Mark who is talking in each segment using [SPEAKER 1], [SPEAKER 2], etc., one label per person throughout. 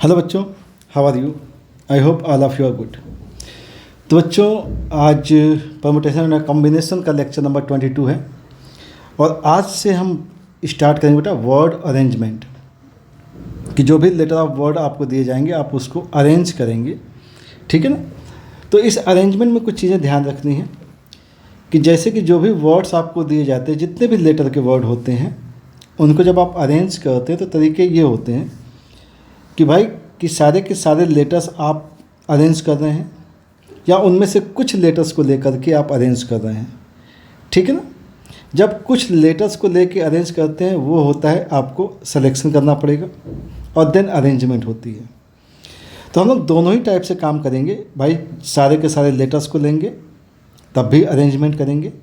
[SPEAKER 1] Hello बच्चों, how are you? I hope all of you are good. तो बच्चों, आज परमुटेशन एंड कॉम्बिनेशन का लेक्चर नंबर 22 है और आज से हम स्टार्ट करेंगे बेटा वर्ड अरेंजमेंट, कि जो भी लेटर ऑफ वर्ड आपको दिए जाएंगे आप उसको अरेंज करेंगे, ठीक है ना। तो इस अरेंजमेंट में कुछ चीज़ें ध्यान रखनी है कि जैसे कि जो भी वर्ड्स आपको दिए जाते हैं, जितने भी लेटर के वर्ड होते हैं, उनको जब आप अरेंज करते हैं तो तरीके ये होते हैं कि भाई कि सारे के सारे लेटर्स आप अरेंज कर रहे हैं या उनमें से कुछ लेटर्स को लेकर के आप अरेंज कर रहे हैं, ठीक है ना। जब कुछ लेटर्स को लेके अरेंज करते हैं वो होता है आपको सिलेक्शन करना पड़ेगा और देन अरेंजमेंट होती है। तो हम लोग दोनों ही टाइप से काम करेंगे भाई, सारे के सारे लेटर्स को लेंगे तब भी अरेंजमेंट करेंगे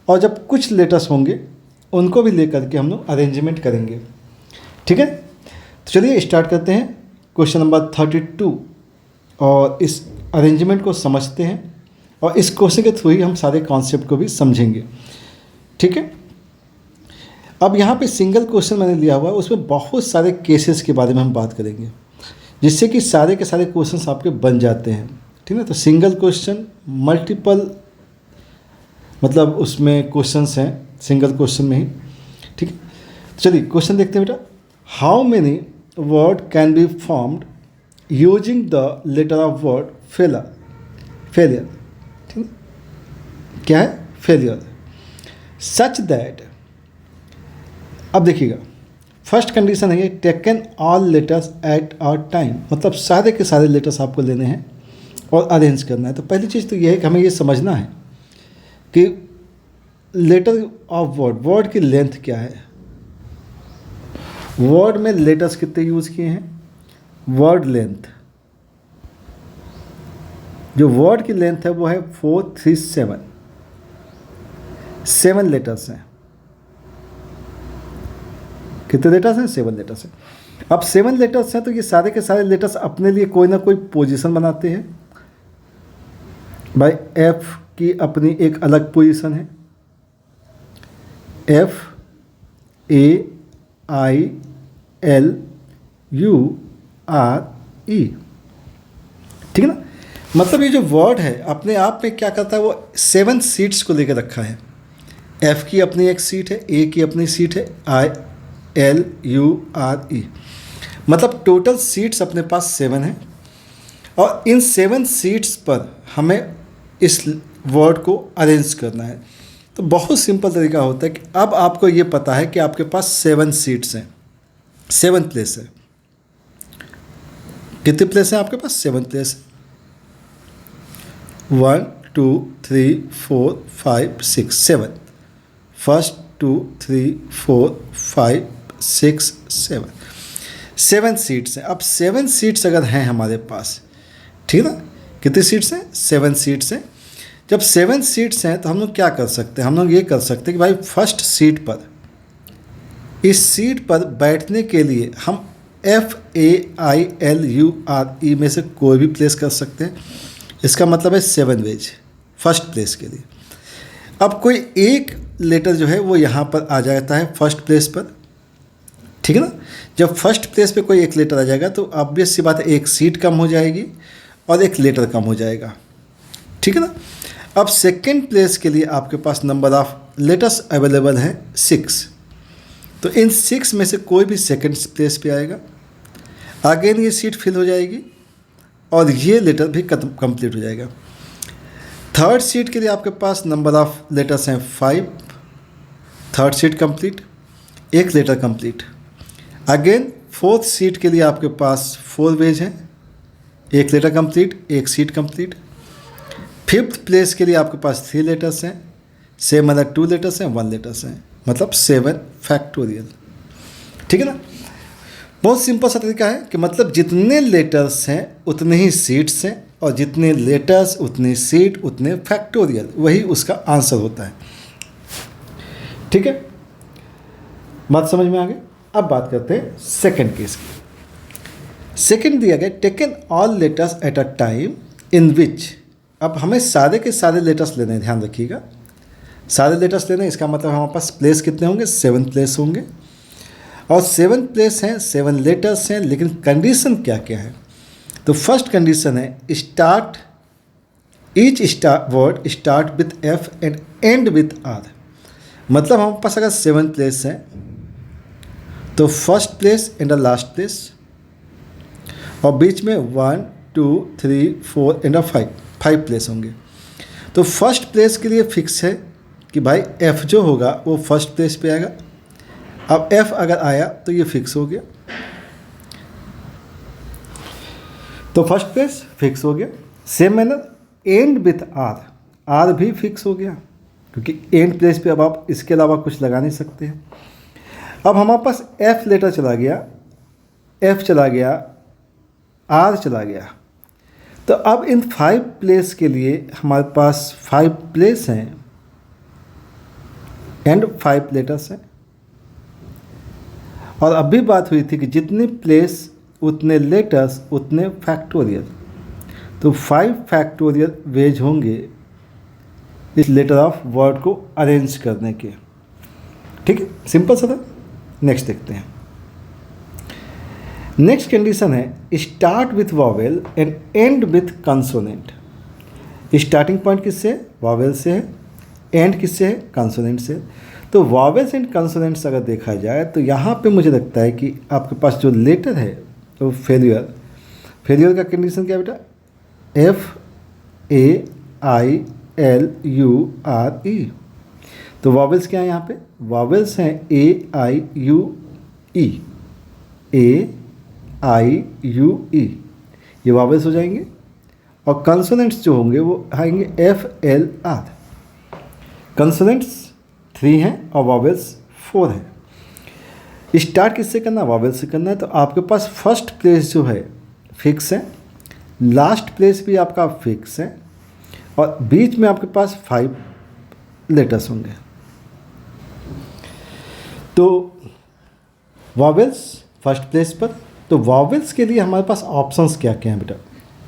[SPEAKER 1] और जब कुछ लेटर्स होंगे उनको भी लेकर के हम लोग अरेंजमेंट करेंगे, ठीक है। तो चलिए स्टार्ट करते हैं क्वेश्चन नंबर 32 और इस अरेंजमेंट को समझते हैं और इस क्वेश्चन के थ्रू ही हम सारे कॉन्सेप्ट को भी समझेंगे, ठीक है। अब यहाँ पे सिंगल क्वेश्चन मैंने लिया हुआ है, उसमें बहुत सारे केसेस के बारे में हम बात करेंगे जिससे कि सारे के सारे क्वेश्चंस आपके बन जाते हैं, ठीक है। तो सिंगल क्वेश्चन मल्टीपल मतलब उसमें क्वेश्चंस हैं सिंगल क्वेश्चन में ही, ठीक है। चलिए क्वेश्चन देखते हैं बेटा। How many word can be formed using the letter of word failure, ठीक है। क्या है? फेलियर। सच दैट, अब देखिएगा फर्स्ट कंडीशन है taken all letters at a time, मतलब सारे के सारे लेटर्स आपको लेने हैं और अरेंज करना है। तो पहली चीज़ तो यह है कि हमें ये समझना है कि लेटर ऑफ वर्ड की लेंथ क्या है। वर्ड में लेटर्स कितने यूज़ किए हैं? वर्ड लेंथ, जो वर्ड की लेंथ है वो है 437, 7 लेटर्स हैं। कितने लेटर्स हैं? 7 लेटर्स हैं। अब 7 लेटर्स हैं तो ये सारे के सारे लेटर्स अपने लिए कोई ना कोई पोजीशन बनाते हैं। भाई एफ की अपनी एक अलग पोजीशन है, F A I L U R E, ठीक है ना। मतलब ये जो वर्ड है अपने आप में क्या करता है, वो 7 सीट्स को लेकर रखा है। एफ की अपनी एक सीट है, ए की अपनी सीट है, I L U R E, मतलब टोटल सीट्स अपने पास 7 हैं और इन 7 सीट्स पर हमें इस वर्ड को अरेंज करना है। तो बहुत सिंपल तरीका होता है कि अब आपको ये पता है कि आपके पास 7 सीट्स हैं, 7 प्लेस है। कितने प्लेस हैं आपके पास? 7 प्लेस है। 1 2 3 4 5 6 7, फर्स्ट 2 3 4 5 6 7 सीट्स हैं। अब 7 सीट्स अगर हैं हमारे पास, ठीक है ना। कितनी सीट्स हैं? 7 सीट्स हैं। जब 7 सीट्स हैं तो हम लोग क्या कर सकते हैं? हम लोग ये कर सकते हैं कि भाई फर्स्ट सीट पर, इस सीट पर बैठने के लिए हम FAILURE में से कोई भी प्लेस कर सकते हैं। इसका मतलब है 7 वेज फर्स्ट प्लेस के लिए। अब कोई एक लेटर जो है वो यहाँ पर आ जाता है फर्स्ट प्लेस पर, ठीक है ना। जब फर्स्ट प्लेस पे कोई एक लेटर आ जाएगा तो ऑब्वियस सी बात है एक सीट कम हो जाएगी और एक लेटर कम हो जाएगा, ठीक है ना। अब सेकंड प्लेस के लिए आपके पास नंबर ऑफ लेटर्स अवेलेबल हैं 6, तो इन 6 में से कोई भी सेकंड प्लेस पे आएगा, अगेन ये सीट फिल हो जाएगी और ये लेटर भी कंप्लीट हो जाएगा। थर्ड सीट के लिए आपके पास नंबर ऑफ लेटर्स हैं 5, थर्ड सीट कंप्लीट, एक letter complete. Again fourth seat के लिए आपके पास 4 वेज हैं, एक लेटर कंप्लीट, एक सीट कंप्लीट। फिफ्थ प्लेस के लिए आपके पास 3 लेटर्स हैं, सेम अदर 2 लेटर्स हैं, 1 लेटर्स हैं, मतलब 7 फैक्टोरियल, ठीक है ना। बहुत सिंपल सा तरीका है कि मतलब जितने लेटर्स हैं उतने ही सीट्स हैं और जितने लेटर्स उतनी सीट उतने फैक्टोरियल, वही उसका आंसर होता है, ठीक है। बात समझ में आ गई। अब बात करते हैं सेकंड केस की। सेकंड दिया गया taken all letters at a time in which, अब हमें सारे के सारे लेटर्स लेने हैं, ध्यान रखिएगा सारे लेटर्स लेने हैं। इसका मतलब हमारे पास प्लेस कितने होंगे? 7 प्लेस होंगे और 7 प्लेस हैं, 7 लेटर्स हैं, लेकिन कंडीशन क्या क्या है? तो फर्स्ट कंडीशन है start, each word start with F and end with R. मतलब हमारे पास अगर 7 प्लेस हैं तो first place and the last place, और बीच में 1 2 3 4 एंड 5 प्लेस होंगे। तो फर्स्ट प्लेस के लिए फिक्स है कि भाई एफ जो होगा वो फर्स्ट प्लेस पे आएगा। अब एफ अगर आया तो ये फिक्स हो गया, तो फर्स्ट प्लेस फिक्स हो गया। Same manner end with R, R भी फिक्स हो गया क्योंकि एंड प्लेस पे अब आप इसके अलावा कुछ लगा नहीं सकते हैं। अब हमारे पास एफ लेटर चला गया, एफ चला गया, आर चला गया। तो अब इन 5 प्लेस के लिए हमारे पास 5 प्लेस हैं एंड 5 लेटर्स हैं। और अभी बात हुई थी कि जितने प्लेस उतने लेटर्स उतने फैक्टोरियल, तो 5 फैक्टोरियल वेज होंगे इस लेटर ऑफ वर्ड को अरेंज करने के। ठीक है, सिंपल सा था। नेक्स्ट देखते हैं। नेक्स्ट कंडीशन है start with vowel and end with consonant. Starting point किससे है? वॉवेल से है। एंड किससे है? कंसोनेंट से। तो वॉवेल्स एंड कंसोनेंट्स अगर देखा जाए तो यहाँ पे मुझे लगता है कि आपके पास जो लेटर है तो फेलियर, फेलियर का कंडीशन क्या है बेटा? FAILURE। तो वॉवेल्स क्या है यहाँ पे? वॉवेल्स हैं AIUE, AIUE, ये वॉवेल्स हो जाएंगे। और कंसोनेंट्स जो होंगे वो आएंगे FLR। कंसोनेंट्स 3 हैं और वॉवेल्स 4 हैं। स्टार्ट किससे करना? वॉवेल से करना है। तो आपके पास फर्स्ट प्लेस जो है फिक्स है, लास्ट प्लेस भी आपका फिक्स है, और बीच में आपके पास 5 लेटर्स होंगे। तो वॉवेल्स फर्स्ट प्लेस पर। तो वॉवेल्स के लिए हमारे पास ऑप्शंस क्या क्या हैं बेटा?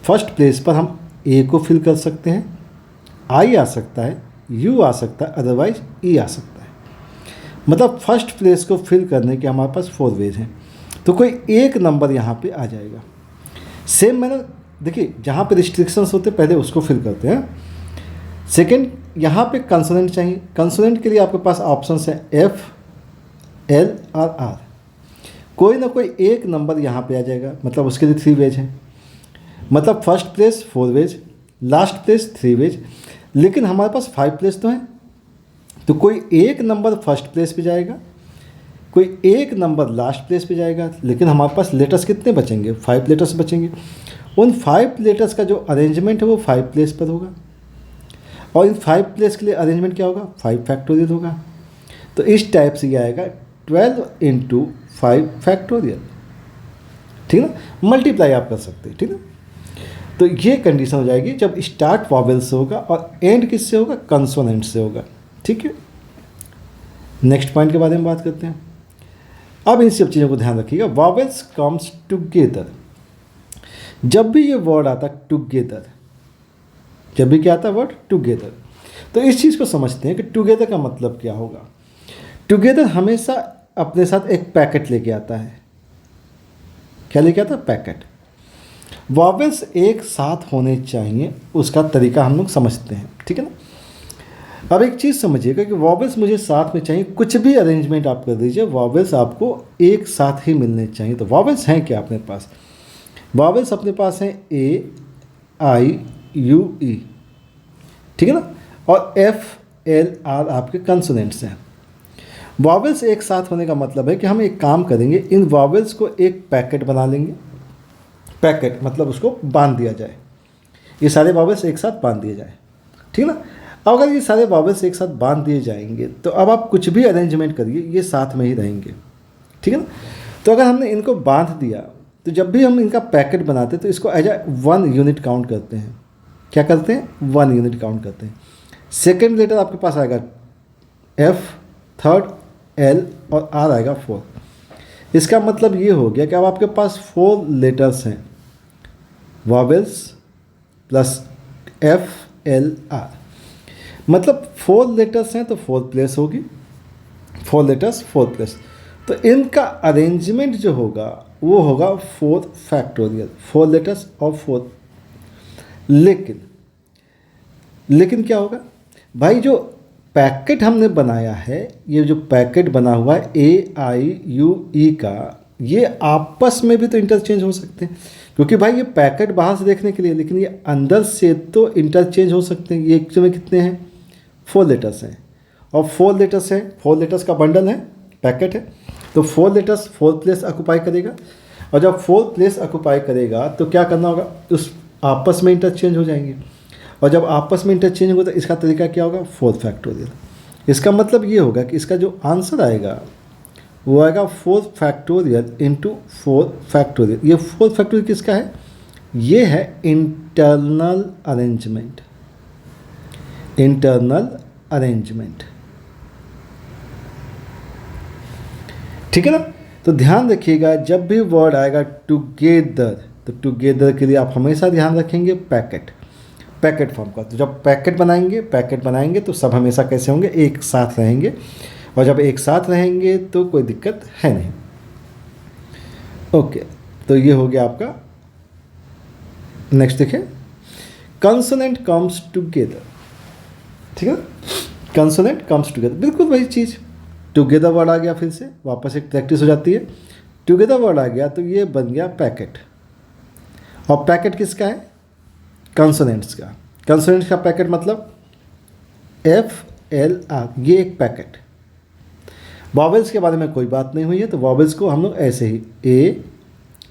[SPEAKER 1] फर्स्ट प्लेस पर हम ए को फिल कर सकते हैं, आई आ सकता है, यू आ सकता है, अदरवाइज ई आ सकता है। मतलब फर्स्ट प्लेस को फिल करने के हमारे पास 4 वेज हैं। तो कोई एक नंबर यहाँ पे आ जाएगा। सेम मैंने देखिए जहाँ पे रिस्ट्रिक्शंस होते पहले उसको फिल करते हैं। सेकंड, यहाँ पे कंसोनेंट चाहिए। कंसोनेंट के लिए आपके पास ऑप्शंस हैं F, L और R। कोई ना कोई एक नंबर यहाँ पे आ जाएगा, मतलब उसके लिए 3 वेज हैं। मतलब first place 4 ways, last place 3 ways, लेकिन हमारे पास 5 प्लेस तो हैं। तो कोई एक नंबर फर्स्ट प्लेस पे जाएगा, कोई एक नंबर लास्ट प्लेस पे जाएगा, लेकिन हमारे पास लेटर्स कितने बचेंगे? 5 लेटर्स बचेंगे। उन 5 लेटर्स का जो अरेंजमेंट है वो 5 प्लेस पर होगा, और इन 5 प्लेस के लिए अरेंजमेंट क्या होगा? 5 फैक्टोरियल होगा। तो इस टाइप से ये आएगा 12 × 5 फैक्टोरियल। ठीक ना, मल्टीप्लाई आप कर सकते हैं। ठीक ना, तो ये कंडीशन हो जाएगी जब स्टार्ट वॉवेल से होगा और एंड किससे होगा? कंसोनेंट से होगा। ठीक है, नेक्स्ट पॉइंट के बारे में बात करते हैं। अब इन सब चीज़ों को ध्यान रखिएगा। Vowels comes together. जब भी ये वर्ड आता टुगेदर, जब भी क्या आता वर्ड टुगेदर, तो इस चीज़ को समझते हैं कि टुगेदर का मतलब क्या होगा। टुगेदर हमेशा अपने साथ एक पैकेट लेके आता है। क्या लेके आता है? पैकेट। वॉवेल्स एक साथ होने चाहिए, उसका तरीका हम लोग समझते हैं। ठीक है ना। अब एक चीज़ समझिएगा कि वॉवेल्स मुझे साथ में चाहिए, कुछ भी अरेंजमेंट आप कर दीजिए, वॉवेल्स आपको एक साथ ही मिलने चाहिए। तो वॉवेल्स हैं क्या अपने पास? वॉवेल्स अपने पास हैं AIUE, ठीक है ना, और FLR आपके कंसोनेंट्स हैं। वॉवेल्स एक साथ होने का मतलब है कि हम एक काम करेंगे, इन वॉवेल्स को एक पैकेट बना लेंगे। पैकेट मतलब उसको बांध दिया जाए, ये सारे वॉवेल्स एक साथ बांध दिए जाए। ठीक है ना। अब अगर ये सारे वॉवेल्स एक साथ बांध दिए जाएंगे तो अब आप कुछ भी अरेंजमेंट करिए, ये साथ में ही रहेंगे। ठीक है ना। तो अगर हमने इनको बांध दिया तो जब भी हम इनका पैकेट बनाते हैं तो इसको एज 1 यूनिट काउंट करते हैं। क्या करते हैं? 1 यूनिट काउंट करते हैं। सेकेंड लेटर आपके पास आएगा F, थर्ड L और R आएगा 4। इसका मतलब ये हो गया कि अब आपके पास 4 लेटर्स हैं, वॉवेल्स प्लस FLR। मतलब 4 लेटर्स हैं तो 4 प्लेस होगी, 4 लेटर्स 4 प्लेस। तो इनका अरेंजमेंट जो होगा वो होगा 4 फैक्टोरियल, 4 लेटर्स और 4। लेकिन क्या होगा भाई, जो पैकेट हमने बनाया है, ये जो पैकेट बना हुआ है AIUE का, ये आपस में भी तो इंटरचेंज हो सकते हैं, क्योंकि भाई ये पैकेट बाहर से देखने के लिए, लेकिन ये अंदर से तो इंटरचेंज हो सकते हैं। ये एक्चुअली में कितने हैं, 4 लेटर्स हैं, और 4 लेटर्स हैं, 4 लेटर्स का बंडल है, पैकेट है, तो 4 लेटर्स 4 प्लेस ऑक्यूपाई करेगा, और जब 4 प्लेस ऑक्यूपाई करेगा तो क्या करना होगा, उस आपस में इंटरचेंज हो जाएंगे, और जब आपस में इंटरचेंज होगा तो इसका तरीका क्या होगा, 4 फैक्टोरियल। इसका मतलब ये होगा कि इसका जो आंसर आएगा वो आएगा 4 फैक्टोरियल इंटू 4 फैक्टोरियल। ये 4 फैक्टोरियल किसका है, ये है इंटरनल अरेंजमेंट, इंटरनल अरेंजमेंट, ठीक है ना। तो ध्यान रखिएगा, जब भी वर्ड आएगा टुगेदर, तो टुगेदर के लिए आप हमेशा ध्यान रखेंगे पैकेट फॉर्म का। तो जब पैकेट बनाएंगे तो सब हमेशा कैसे होंगे, एक साथ रहेंगे, और जब एक साथ रहेंगे तो कोई दिक्कत है नहीं। ओके, तो ये हो गया आपका। नेक्स्ट देखिए, कंसोनेंट कम्स टुगेदर, ठीक है, कंसोनेंट कम्स टुगेदर, बिल्कुल वही चीज़। टुगेदर वर्ड आ गया, फिर से वापस एक प्रैक्टिस हो जाती है। टुगेदर वर्ड आ गया तो ये बन गया पैकेट, और पैकेट किसका है, कंसोनेंट्स का। कंसोनेंट्स का पैकेट मतलब FLR, ये एक पैकेट। वॉवेल्स के बारे में कोई बात नहीं हुई है, तो वॉवेल्स को हम लोग ऐसे ही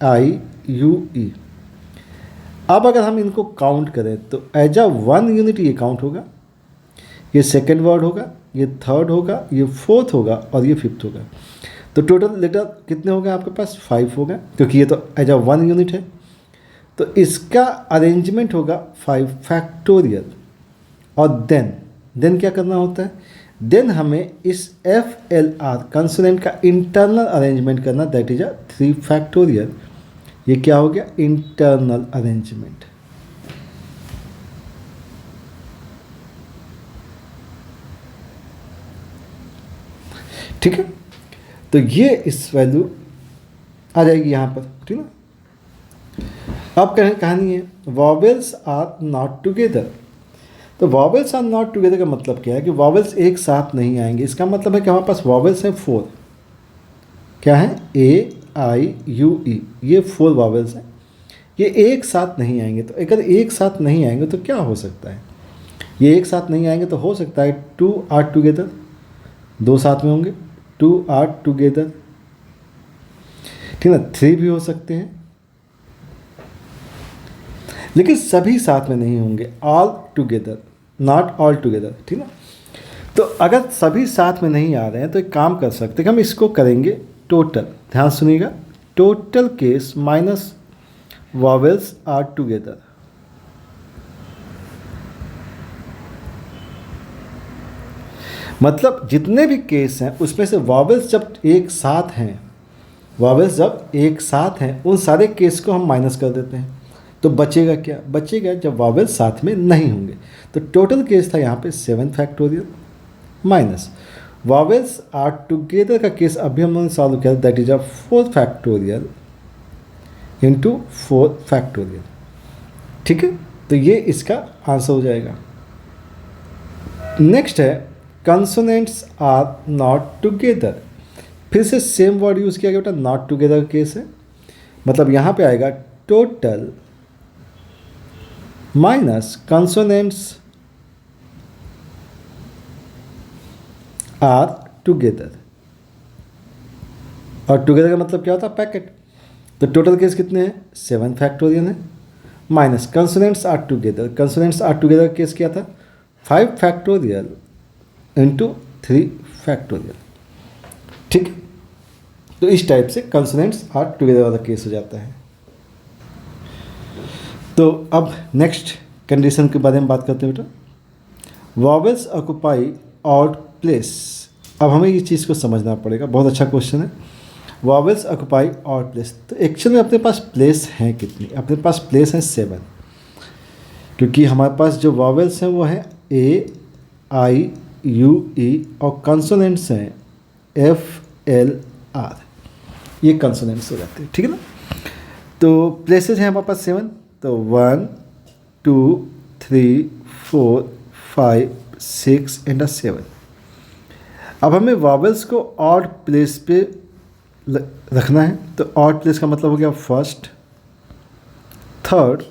[SPEAKER 1] AIUE। अब अगर हम इनको काउंट करें तो एज अ 1 यूनिट ये काउंट होगा, ये सेकेंड वर्ड होगा, ये थर्ड होगा, ये फोर्थ होगा, और ये फिफ्थ होगा। तो टोटल लेटर कितने हो गए आपके पास, 5 हो गए, क्योंकि ये तो एज अ 1 यूनिट है। तो इसका अरेंजमेंट होगा 5 फैक्टोरियल, और देन क्या करना होता है, देन हमें इस FLR कंसोनेंट का इंटरनल अरेंजमेंट करना, दैट इज अ 3 फैक्टोरियल। ये क्या हो गया, इंटरनल अरेंजमेंट। ठीक है, तो ये इस वैल्यू आ जाएगी यहाँ पर, ठीक है। अब कहानी है वॉवेल्स आर नॉट टुगेदर। तो वॉवेल्स आर नॉट टुगेदर का मतलब क्या है कि वॉवेल्स एक साथ नहीं आएंगे। इसका मतलब है कि हमारे पास वॉवेल्स हैं 4, क्या है, AIUE, ये 4 वॉवेल्स हैं, ये एक साथ नहीं आएंगे। तो अगर एक साथ नहीं आएंगे तो क्या हो सकता है, ये एक साथ नहीं आएंगे तो हो सकता है 2 आर टुगेदर, 2 साथ में होंगे, 2 आर टुगेदर, ठीक है ना, 3 भी हो सकते हैं, लेकिन सभी साथ में नहीं होंगे, all together, not all together, ठीक है। तो अगर सभी साथ में नहीं आ रहे हैं तो एक काम कर सकते हैं, हम इसको करेंगे टोटल। ध्यान सुनिएगा, total case minus vowels are together. मतलब जितने भी केस हैं उसमें से वॉवेल्स जब एक साथ हैं, वॉवेल्स जब एक साथ हैं, उन सारे केस को हम माइनस कर देते हैं। तो बचेगा क्या, बचेगा जब वॉवेल्स साथ में नहीं होंगे। तो टोटल केस था यहाँ पे 7 factorial minus vowels are together का केस अभी हम लोगों ने सॉल्व किया, that is a 4 factorial into 4 factorial, ठीक है। तो ये इसका आंसर हो जाएगा। नेक्स्ट है कंसोनेंट्स आर नॉट टुगेदर। फिर से सेम वर्ड यूज़ किया गया बेटा, नॉट टुगेदर केस है, मतलब यहाँ पे आएगा total minus consonants are together, और टुगेदर का मतलब क्या होता है, पैकेट। तो टोटल केस कितने हैं, 7 फैक्टोरियल है, minus consonants are together. Consonants are together case क्या था, 5 फैक्टोरियल इंटू 3 फैक्टोरियल, ठीक। तो इस टाइप से कंसोनेंट्स आर टुगेदर वाला केस हो जाता है। तो अब नेक्स्ट कंडीशन के बारे में बात करते हैं बेटा, वॉवेल्स ऑक्यूपाई ऑड प्लेस। अब हमें ये चीज़ को समझना पड़ेगा, बहुत अच्छा क्वेश्चन है। वॉवेल्स ऑक्यूपाई ऑड प्लेस, तो एक्चुअली में अपने पास प्लेस हैं कितनी, अपने पास प्लेस हैं 7, क्योंकि हमारे पास जो वॉवेल्स हैं वो हैं AIUE और कंसोनेंट्स हैं FLR। आर, ये कंसोनेंट्स हो जाते हैं, ठीक है ना। तो प्लेसेस हैं हमारे पास 7, तो 1 2 3 4 5 6 एंड 7। अब हमें वॉवेल्स को ऑड प्लेस पे रखना है, तो ऑड प्लेस का मतलब हो गया first, third,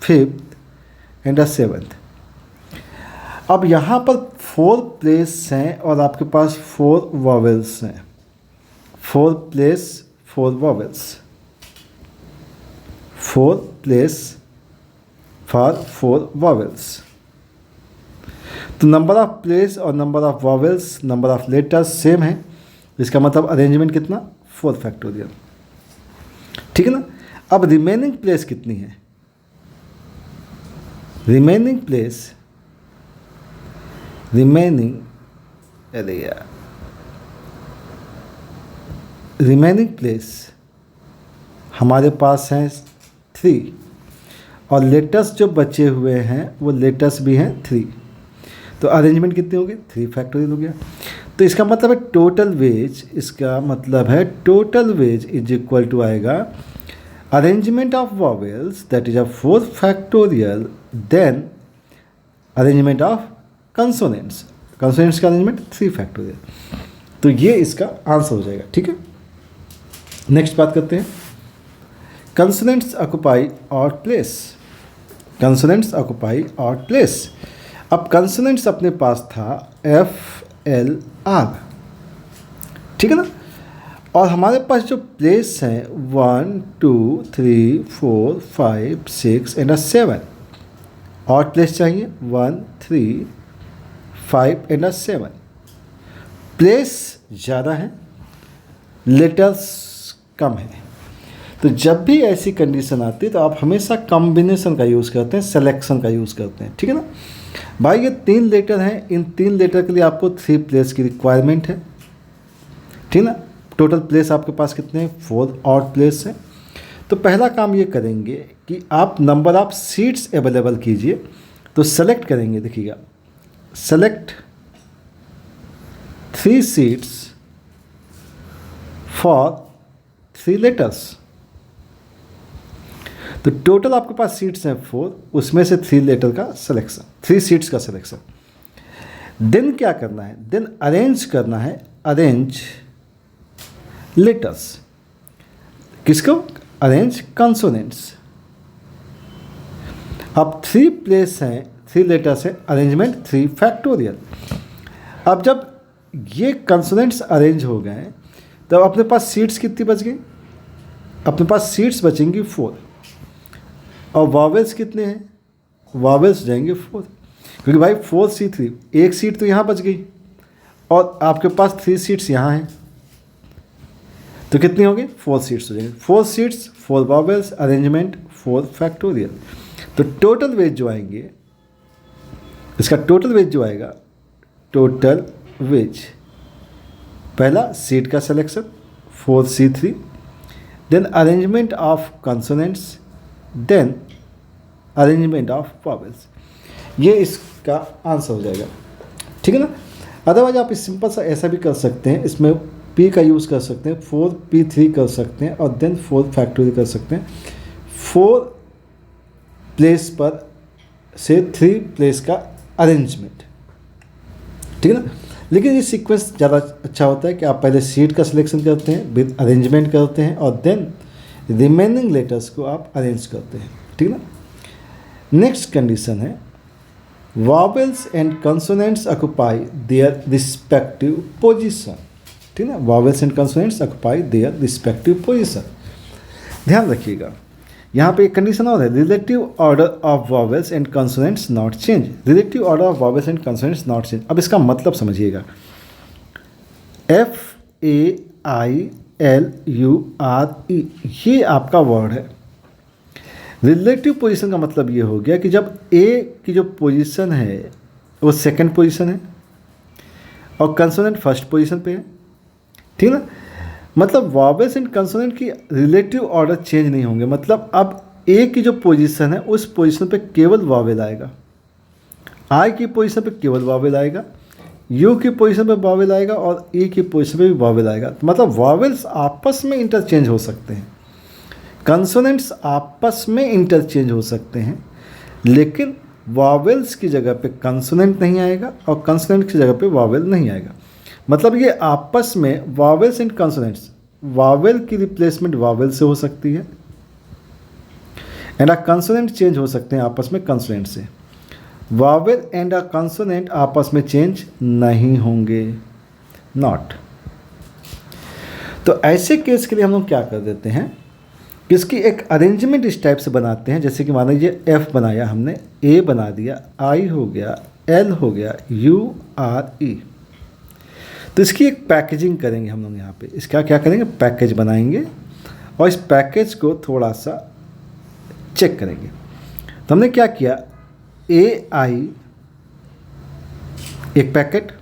[SPEAKER 1] fifth and 7th। अब यहाँ पर 4 प्लेस हैं और आपके पास 4 वॉवेल्स हैं, 4 place 4 vowels, 4 place for 4 vowels. तो नंबर ऑफ प्लेस और number of vowels, number of letters same है, इसका मतलब अरेंजमेंट कितना, 4 फैक्टोरियल, ठीक है ना। अब रिमेनिंग प्लेस कितनी है, रिमेनिंग प्लेस, रिमेनिंग, अरे यार, रिमेनिंग प्लेस हमारे पास हैं 3 और लेटर्स जो बचे हुए हैं वो लेटर्स भी हैं 3, तो अरेंजमेंट कितनी होगी, 3 फैक्टोरियल हो गया। तो इसका मतलब है टोटल वेज, इसका मतलब है total ways is equal to आएगा arrangement of vowels that is 4 factorial then arrangement of consonants, consonants का अरेंजमेंट 3 फैक्टोरियल। तो ये इसका आंसर हो जाएगा, ठीक है। नेक्स्ट बात करते हैं, consonants occupy odd place, consonants occupy odd place. अब कंसोनेंट्स अपने पास था FLR, ठीक है ना, और हमारे पास जो प्लेस हैं 1 2 3 4 5 6 एंड 7, ऑड प्लेस चाहिए 1 3 5 एंड 7। प्लेस ज़्यादा है, लेटर्स कम है, तो जब भी ऐसी कंडीशन आती है तो आप हमेशा कॉम्बिनेशन का यूज़ करते हैं, सिलेक्शन का यूज़ करते हैं, ठीक है ना। भाई ये 3 लेटर हैं, इन 3 लेटर के लिए आपको 3 प्लेस की रिक्वायरमेंट है, ठीक ना। टोटल प्लेस आपके पास कितने हैं, 4 ऑड प्लेस हैं। तो पहला काम ये करेंगे कि आप नंबर ऑफ सीट्स अवेलेबल कीजिए, तो सेलेक्ट करेंगे, देखिएगा सेलेक्ट 3 सीट्स फॉर 3 लेटर्स। तो टोटल आपके पास सीट्स हैं 4, उसमें से 3 लेटर का सिलेक्शन, 3 सीट्स का सिलेक्शन। देन क्या करना है, देन अरेंज करना है, अरेंज लेटर्स, किसको, अरेंज कंसोनेंट्स। अब 3 प्लेस हैं, 3 लेटर्स हैं, अरेंजमेंट 3 फैक्टोरियल। अब जब ये कंसोनेंट्स अरेंज हो गए तब अपने पास सीट्स कितनी बच गई, अपने पास सीट्स बचेंगी 4 और वॉवेल्स कितने हैं, वॉवेल्स जाएंगे 4, क्योंकि भाई 4C3, एक सीट तो यहाँ बच गई और आपके पास 3 सीट्स यहाँ हैं, तो कितनी होगी, 4 सीट्स हो जाएंगे, 4 सीट्स 4 वॉवेल्स, अरेंजमेंट 4 फैक्टोरियल। तो टोटल वेज जो आएंगे, इसका टोटल वेज जो आएगा, टोटल वेज, पहला सीट का selection 4C3, then arrangement of consonants, then arrangement of vowels, ये इसका आंसर हो जाएगा, ठीक है ना। अदरवाइज आप इस सिंपल सा ऐसा भी कर सकते हैं, इसमें P का यूज़ कर सकते हैं, 4P3 कर सकते हैं और देन 4 फैक्टोरियल कर सकते हैं, 4 प्लेस पर से 3 प्लेस का अरेंजमेंट, ठीक है ना। लेकिन ये सीक्वेंस ज़्यादा अच्छा होता है कि आप पहले सीट का सिलेक्शन करते हैं, विद अरेंजमेंट करते हैं और देन रिमेनिंग लेटर्स को आप अरेंज करते हैं, ठीक है ना। नेक्स्ट कंडीशन है, vowels and consonants occupy their respective position, ठीक है ना, vowels and consonants occupy their respective position. ध्यान रखिएगा, यहाँ पे एक कंडीशन और है, relative order of vowels and consonants not change, relative order of vowels and consonants not change. अब इसका मतलब समझिएगा, FAILURE ये आपका वर्ड है। रिलेटिव पोजीशन का मतलब ये हो गया कि जब A की जो पोजीशन है वो सेकंड पोजीशन है और कंसोनेंट फर्स्ट पोजीशन पे है, ठीक है ना। मतलब वॉवेल्स एंड कंसोनेंट की रिलेटिव ऑर्डर चेंज नहीं होंगे, मतलब अब A की जो पोजीशन है उस पोजीशन पे केवल वॉवेल आएगा, I की पोजीशन पे केवल वॉवेल आएगा, यू की पोजीशन पे वावेल आएगा और ई की पोजीशन पे भी वावेल आएगा। मतलब वावेल्स आपस में इंटरचेंज हो सकते हैं, कंसोनेंट्स आपस में इंटरचेंज हो सकते हैं, लेकिन वावेल्स की जगह पे कंसोनेंट नहीं आएगा और कंसोनेंट की जगह पे वावेल नहीं आएगा। मतलब ये आपस में वावेल्स एंड कंसोनेंट्स, वावेल की रिप्लेसमेंट वावेल से हो सकती है एंड अ कंसोनेंट चेंज हो सकते हैं आपस में कंसोनेंट से। वावेल एंड अ कंसोनेंट आपस में चेंज नहीं होंगे, नॉट। तो ऐसे केस के लिए हम लोग क्या कर देते हैं कि इसकी एक अरेंजमेंट इस टाइप से बनाते हैं, जैसे कि मान लीजिए एफ बनाया हमने, ए बना दिया, आई हो गया, एल हो गया, यू आर ई। तो इसकी एक पैकेजिंग करेंगे हम लोग यहाँ पे। इसका क्या करेंगे, पैकेज बनाएंगे और इस पैकेज को थोड़ा सा चेक करेंगे। तो हमने क्या किया, ए आई एक पैकेट,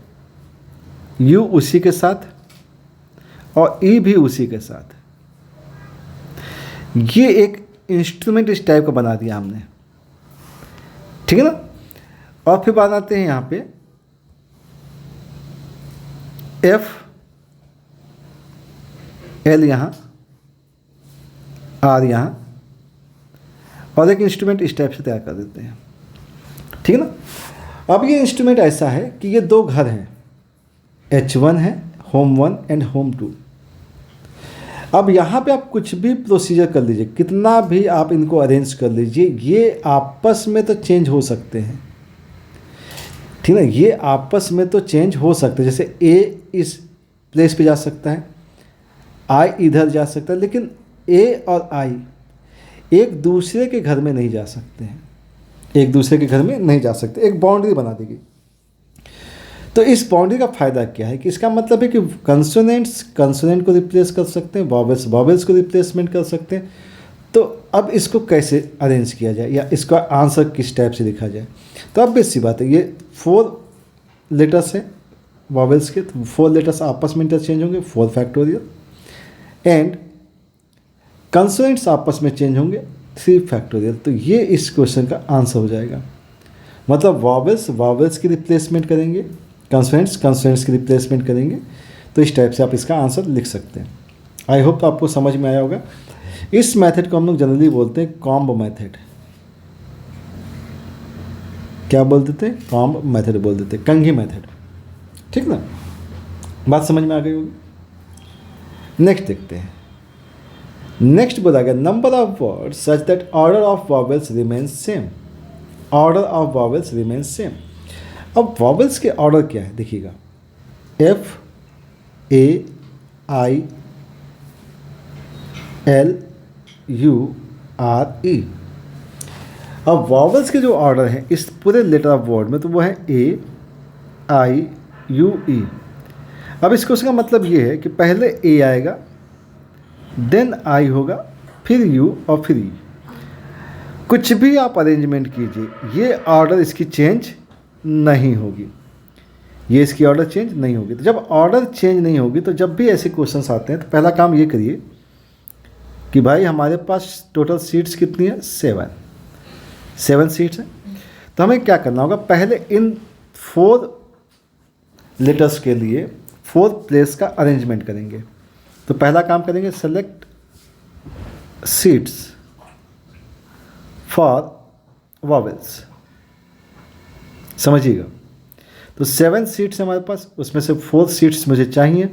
[SPEAKER 1] यू उसी के साथ और ई भी उसी के साथ। ये एक इंस्ट्रूमेंट इस टाइप का बना दिया हमने, ठीक है ना। और फिर बनाते हैं यहाँ पे एफ एल यहाँ, आर यहाँ, और एक इंस्ट्रूमेंट इस टाइप से तैयार कर देते हैं, ठीक है ना। अब ये इंस्ट्रूमेंट ऐसा है कि ये दो घर हैं, H1 है, होम 1 एंड होम 2। अब यहाँ पे आप कुछ भी प्रोसीजर कर लीजिए, कितना भी आप इनको अरेंज कर लीजिए, ये आपस में तो चेंज हो सकते हैं, ठीक है ना। ये आपस में तो चेंज हो सकते हैं, जैसे ए इस प्लेस पे जा सकता है, आई इधर जा सकता है, लेकिन ए और आई एक दूसरे के घर में नहीं जा सकते हैं, एक दूसरे के घर में नहीं जा सकते। एक बाउंड्री बना देगी। तो इस बाउंड्री का फ़ायदा क्या है कि इसका मतलब है कि कंसोनेंट्स कंसोनेंट को रिप्लेस कर सकते हैं, वावेल्स वावेल्स को रिप्लेसमेंट कर सकते हैं। तो अब इसको कैसे अरेंज किया जाए या इसका आंसर किस टाइप से लिखा जाए। तो अब बेसिक बात है, ये 4 लेटर्स हैं वावेल्स के, तो 4 लेटर्स आपस में इंटरचेंज होंगे, 4 फैक्टोरियल, एंड कंसोनेंट्स आपस में चेंज होंगे, 3 फैक्टोरियल। तो ये इस क्वेश्चन का आंसर हो जाएगा। मतलब वावेल्स वावेल्स की रिप्लेसमेंट करेंगे, कंसोनेंट्स कंसोनेंट्स की रिप्लेसमेंट करेंगे। तो इस टाइप से आप इसका आंसर लिख सकते हैं। आई होप आपको समझ में आया होगा। इस मेथड को हम लोग जनरली बोलते हैं कॉम्ब मेथड। क्या बोल देते हैं, कॉम्ब मेथड बोल देते हैं, कंघी मेथड, ठीक ना। बात समझ में आ गई होगी। नेक्स्ट देखते हैं। नेक्स्ट बोला गया number of words such that order of vowels remains same, order of vowels remains same. अब वॉवेल्स के ऑर्डर क्या है देखिएगा, F A I L U R E. अब वॉवेल्स के जो ऑर्डर है इस पूरे लेटर ऑफ वर्ड में, तो वो है ए आई यू ई। अब इस क्वेश्चन का मतलब ये है कि पहले ए आएगा, देन आई होगा, फिर यू और फिर ई। कुछ भी आप अरेंजमेंट कीजिए, ये ऑर्डर इसकी चेंज नहीं होगी, ये इसकी ऑर्डर चेंज नहीं होगी। तो जब ऑर्डर चेंज नहीं होगी, तो जब भी ऐसे क्वेश्चंस आते हैं तो पहला काम ये करिए कि भाई हमारे पास टोटल सीट्स कितनी है, 7 सीट्स हैं। तो हमें क्या करना होगा, पहले इन 4 लेटर्स के लिए 4 प्लेस का अरेंजमेंट करेंगे। तो पहला काम करेंगे, सेलेक्ट सीट्स फॉर वॉवेल्स, समझिएगा। तो 7 सीट्स हमारे पास, उसमें से 4 सीट्स मुझे चाहिए,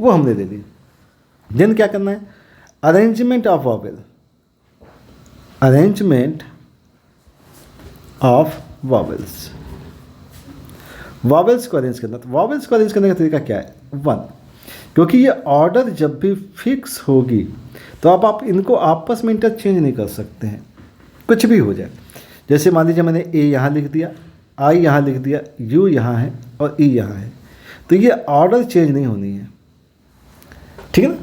[SPEAKER 1] वो हमने दे दी। देन क्या करना है, arrangement of vowel, arrangement of vowels, vowels को अरेंज करना। तो वॉवेल्स को अरेंज करने का तरीका क्या है, 1, क्योंकि ये ऑर्डर जब भी फिक्स होगी तो अब आप इनको आपस में इंटरचेंज नहीं कर सकते हैं, कुछ भी हो जाए। जैसे मान लीजिए मैंने ए यहाँ लिख दिया, आई यहाँ लिख दिया, यू यहाँ है और ई यहाँ है, तो ये ऑर्डर चेंज नहीं होनी है, ठीक है ना।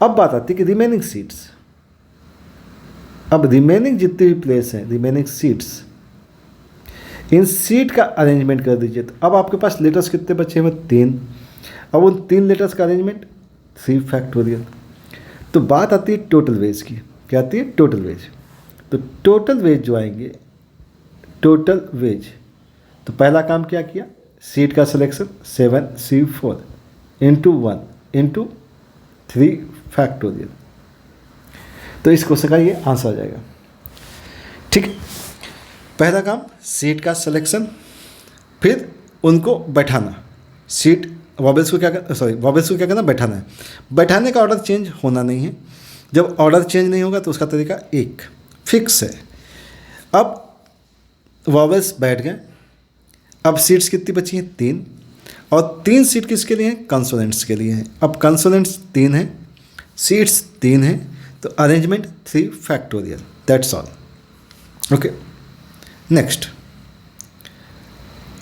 [SPEAKER 1] अब बात आती है कि रिमेनिंग सीट्स। अब रिमेनिंग जितनी भी प्लेस हैं, रिमेनिंग सीट्स, इन सीट का अरेंजमेंट कर दीजिए। तो अब आपके पास लेटर्स कितने बचे हैं, 3। अब उन 3 लेटर्स का अरेंजमेंट 3 फैक्टोरियल। तो बात आती है टोटल वेज की। क्या आती है, टोटल वेज। तो टोटल वेज जो आएंगे, टोटल वेज, तो पहला काम क्या किया, सीट का selection 7C4 into 1 into 3 factorial. तो इस क्वेश्चन का ये आंसर आ जाएगा। ठीक है, पहला काम सीट का सिलेक्शन, फिर उनको बैठाना। सीट वॉवेल्स को क्या करना, बैठाना है। बैठाने का ऑर्डर चेंज होना नहीं है। जब ऑर्डर चेंज नहीं होगा तो उसका तरीका एक फिक्स है। अब वॉवेल्स बैठ गए, अब सीट्स कितनी बची हैं, 3, और 3 सीट किसके लिए हैं, कंसोनेंट्स के लिए हैं। अब कंसोनेंट्स 3 हैं, सीट्स 3 हैं, तो arrangement 3 factorial, that's all. Okay, next,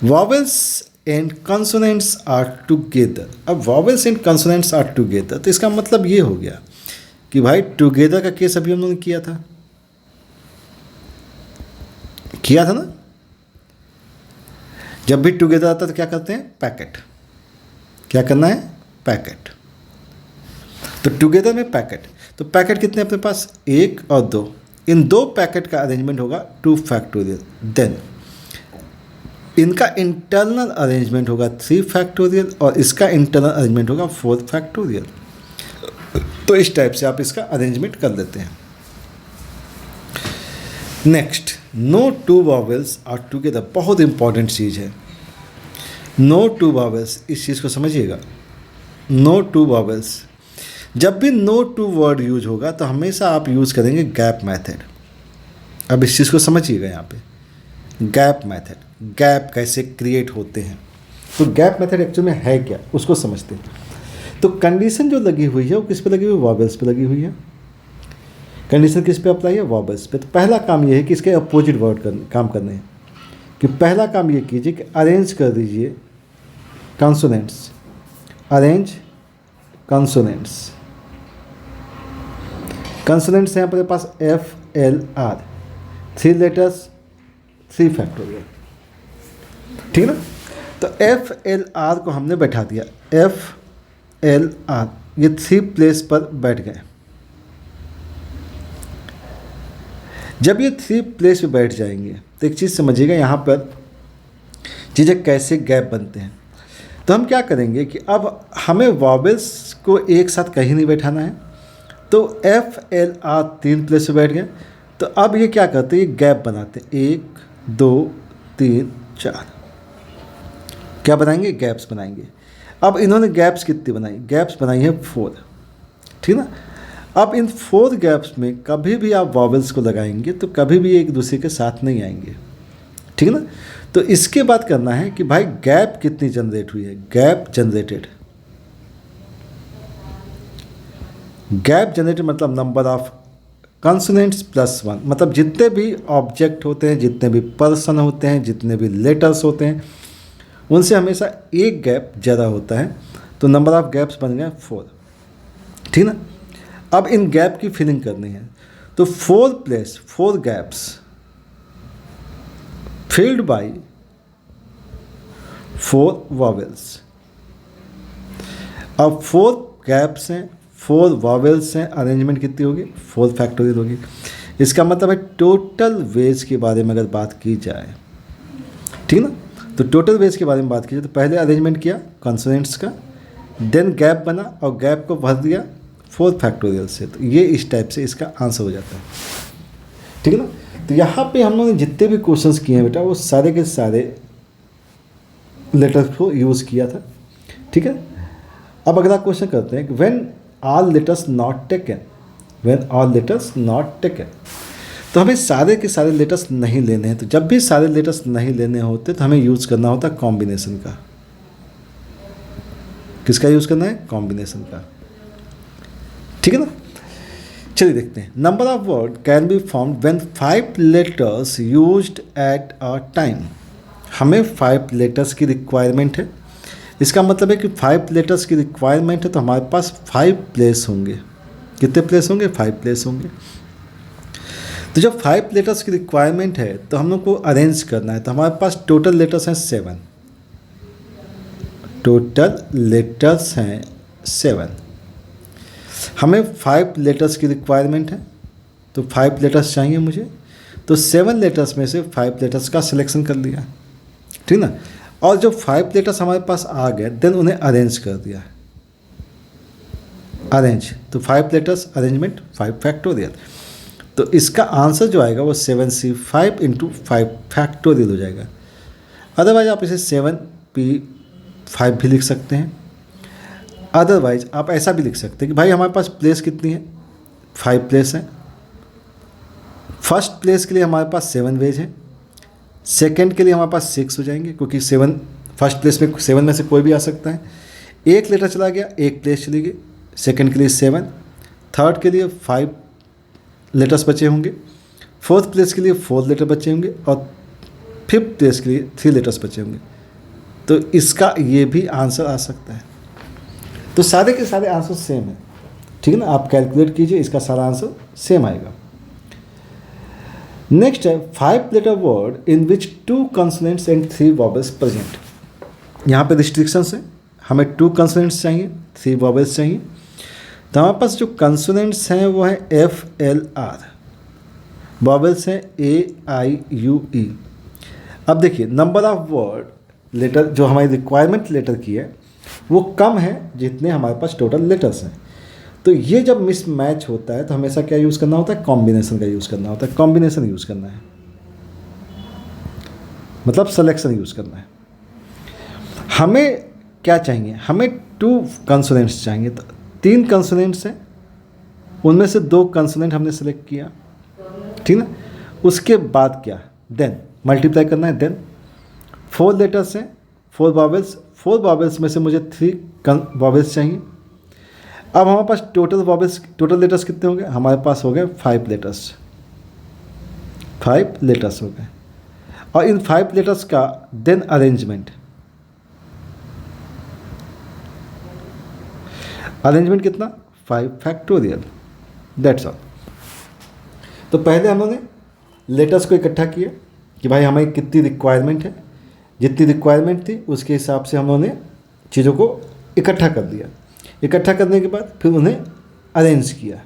[SPEAKER 1] vowels and consonants are together. अब vowels and consonants are together, तो इसका मतलब ये हो गया कि भाई टुगेदर का केस अभी हम लोगों ने किया था ना। जब भी टुगेदर आता है तो क्या करते हैं, पैकेट। क्या करना है, पैकेट। तो टुगेदर में पैकेट, तो पैकेट कितने अपने पास, 1 और 2। इन 2 पैकेट का अरेंजमेंट होगा 2 फैक्टोरियल। देन इनका इंटरनल अरेंजमेंट होगा 3 फैक्टोरियल और इसका इंटरनल अरेंजमेंट होगा 4 फैक्टोरियल। तो इस टाइप से आप इसका अरेंजमेंट कर लेते हैं। Next, no 2 vowels are together. बहुत इंपॉर्टेंट चीज़ है, नो 2 वॉवेल्स, इस चीज़ को समझिएगा। नो 2 वॉवेल्स, जब भी नो 2 वर्ड यूज होगा तो हमेशा आप यूज़ करेंगे गैप मेथड। अब इस चीज़ को समझिएगा, यहाँ पे गैप मेथड, गैप कैसे क्रिएट होते हैं। तो गैप मेथड एक्चुअली में है क्या, उसको समझते हैं। तो कंडीशन जो लगी हुई है वो किस पे लगी हुई है, वॉवेल्स पे लगी हुई है। कंडीशन किस पे अप्लाई है, वॉवेल्स पे। तो पहला काम ये है कि इसके अपोजिट वर्ड काम करने हैं। कि पहला काम ये कीजिए कि अरेंज कर दीजिए कंसोनेंट्स, अरेंज कंसोनेंट्स। कंसोनेंट्स हैं अपने पास FLR, 3 लेटर्स 3 फैक्टोरियल, ठीक है ना। तो FLR को हमने बैठा दिया, FLR ये 3 प्लेस पर बैठ गए। जब ये 3 प्लेस पे बैठ जाएंगे तो एक चीज़ समझिएगा, यहाँ पर चीज़ें कैसे गैप बनते हैं। तो हम क्या करेंगे कि अब हमें वॉवेल्स को एक साथ कहीं नहीं बैठाना है। तो FLR 3 प्लेस पे बैठ गए, तो अब ये क्या करते हैं, ये गैप बनाते हैं, 1 2 3 4। क्या बनाएंगे, गैप्स बनाएंगे। अब इन्होंने गैप्स कितनी बनाई, गैप्स बनाई है 4, ठीक ना। अब इन 4 गैप्स में कभी भी आप वॉवेल्स को लगाएंगे तो कभी भी एक दूसरे के साथ नहीं आएंगे, ठीक है ना। तो इसके बाद करना है कि भाई गैप कितनी जनरेट हुई है, गैप जनरेटेड। गैप जनरेटेड मतलब नंबर ऑफ कंसोनेंट्स प्लस 1, मतलब जितने भी ऑब्जेक्ट होते हैं, जितने भी पर्सन होते हैं, जितने भी लेटर्स होते हैं, उनसे हमेशा एक गैप ज़्यादा होता है। तो नंबर ऑफ गैप्स बन गए 4, ठीक ना। अब इन गैप की फिलिंग करनी है, तो 4 गैप्स फिल्ड बाय 4 वॉवेल्स। अब 4 गैप्स हैं, 4 वॉवेल्स हैं, अरेंजमेंट कितनी होगी, 4 फैक्टोरियल होगी। इसका मतलब है टोटल वेज के बारे में अगर बात की जाए, ठीक ना, तो टोटल वेज के बारे में बात की जाए तो पहले अरेंजमेंट किया कंसोनेंट्स का, देन गैप बना और गैप को भर दिया 4 फैक्टोरियल से। तो ये इस टाइप से इसका आंसर हो जाता है, ठीक है ना। तो यहाँ पे हम लोगों ने जितने भी क्वेश्चंस किए हैं बेटा, वो सारे के सारे लेटर्स को यूज़ किया था, ठीक है। अब अगला क्वेश्चन करते हैं कि when all letters not taken, when all letters not taken. तो हमें सारे के सारे लेटर्स नहीं लेने हैं। तो जब भी सारे लेटर्स नहीं लेने होते तो हमें यूज़ करना होता है कॉम्बिनेशन का। किसका यूज़ करना है, कॉम्बिनेशन का, ठीक है ना। चलिए देखते हैं। Number of word can be formed when 5 letters used eight a time. हमें 5 लेटर्स की रिक्वायरमेंट है। इसका मतलब है कि 5 लेटर्स की रिक्वायरमेंट है तो हमारे पास 5 प्लेस होंगे। कितने प्लेस होंगे, 5 प्लेस होंगे। तो जब 5 लेटर्स की रिक्वायरमेंट है तो हम लोग को अरेंज करना है। तो हमारे पास टोटल लेटर्स हैं 7, टोटल लेटर्स हैं 7। हमें 5 लेटर्स की रिक्वायरमेंट है तो 5 लेटर्स चाहिए मुझे। तो 7 लेटर्स में से 5 लेटर्स का सिलेक्शन कर लिया, ठीक ना। और जो 5 लेटर्स हमारे पास आ गए देन उन्हें अरेंज कर दिया, अरेंज, तो 5 लेटर्स अरेंजमेंट 5 फैक्टोरियल। तो इसका आंसर जो आएगा वो 7C5 इंटू 5 फैक्टोरियल हो जाएगा। अदरवाइज आप इसे 7P5 भी लिख सकते हैं। अदरवाइज आप ऐसा भी लिख सकते हैं कि भाई हमारे पास प्लेस कितनी है, 5 प्लेस है। फर्स्ट प्लेस के लिए हमारे पास 7 वेज है, सेकंड के लिए हमारे पास 6 हो जाएंगे क्योंकि 7 फर्स्ट प्लेस में 7 में से कोई भी आ सकता है। एक लेटर चला गया, एक प्लेस चली गई, सेकंड के लिए 7, थर्ड के लिए 5 लेटर्स बचे होंगे, फोर्थ प्लेस के लिए 4 लेटर बचे होंगे और फिफ्थ प्लेस के लिए 3 लेटर्स बचे होंगे। तो इसका ये भी आंसर आ सकता है। तो सारे के सारे आंसर सेम है, ठीक है ना। आप कैलकुलेट कीजिए, इसका सारा आंसर सेम आएगा। नेक्स्ट है 5 letter word in which 2 consonants and 3 vowels present. यहाँ पे रिस्ट्रिक्शंस है, हमें 2 कंसोनेंट्स चाहिए, 3 वॉवेल्स चाहिए। तो हमारे पास जो कंसोनेंट्स हैं वो है FLR, वॉवेल्स हैं AIUE। अब देखिए नंबर ऑफ वर्ड लेटर जो हमारी रिक्वायरमेंट लेटर की है वो कम है जितने हमारे पास टोटल लेटर्स हैं। तो ये जब मिसमैच होता है तो हमेशा क्या यूज़ करना होता है, कॉम्बिनेशन का यूज़ करना होता है। कॉम्बिनेशन यूज़ करना है मतलब सिलेक्शन यूज़ करना है। हमें क्या चाहिए, हमें 2 कंसोनेंट्स चाहिए। तो 3 कंसोनेंट्स हैं, उनमें से 2 कंसोनेंट हमने सेलेक्ट किया, ठीक ना। उसके बाद क्या, देन मल्टीप्लाई करना है। देन 4 लेटर्स हैं, 4 वॉवेल्स, 4 वॉवेल्स में से मुझे 3 वॉवेल्स चाहिए। अब हमारे पास टोटल लेटर्स कितने हो गए, हमारे पास हो गए 5 लेटर्स, 5 लेटर्स हो गए। और इन 5 लेटर्स का देन अरेंजमेंट कितना, 5 फैक्टोरियल, दैट्स ऑल। तो पहले हम लोगों ने लेटर्स को इकट्ठा किया कि भाई हमें कितनी रिक्वायरमेंट है, जितनी रिक्वायरमेंट थी उसके हिसाब से हम लोगों ने चीज़ों को इकट्ठा कर दिया। इकट्ठा करने के बाद फिर उन्हें अरेंज किया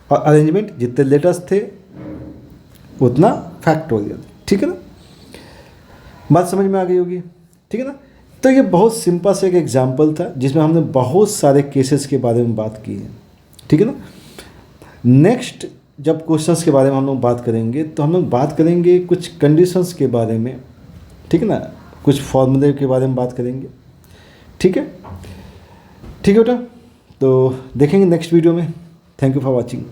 [SPEAKER 1] और अरेंजमेंट जितने लेटर्स थे उतना फैक्टोरियल, ठीक है ना। बात समझ में आ गई होगी, ठीक है ना। तो ये बहुत सिंपल से एक एग्जाम्पल था जिसमें हमने बहुत सारे केसेस के बारे में बात की है, ठीक है ना। नेक्स्ट जब क्वेश्चंस के बारे में हम लोग बात करेंगे तो हम लोग बात करेंगे कुछ कंडीशंस के बारे में, ठीक है ना, कुछ फॉर्मूले के बारे में बात करेंगे, ठीक है। ठीक है बेटा, तो देखेंगे नेक्स्ट वीडियो में। Thank you for watching.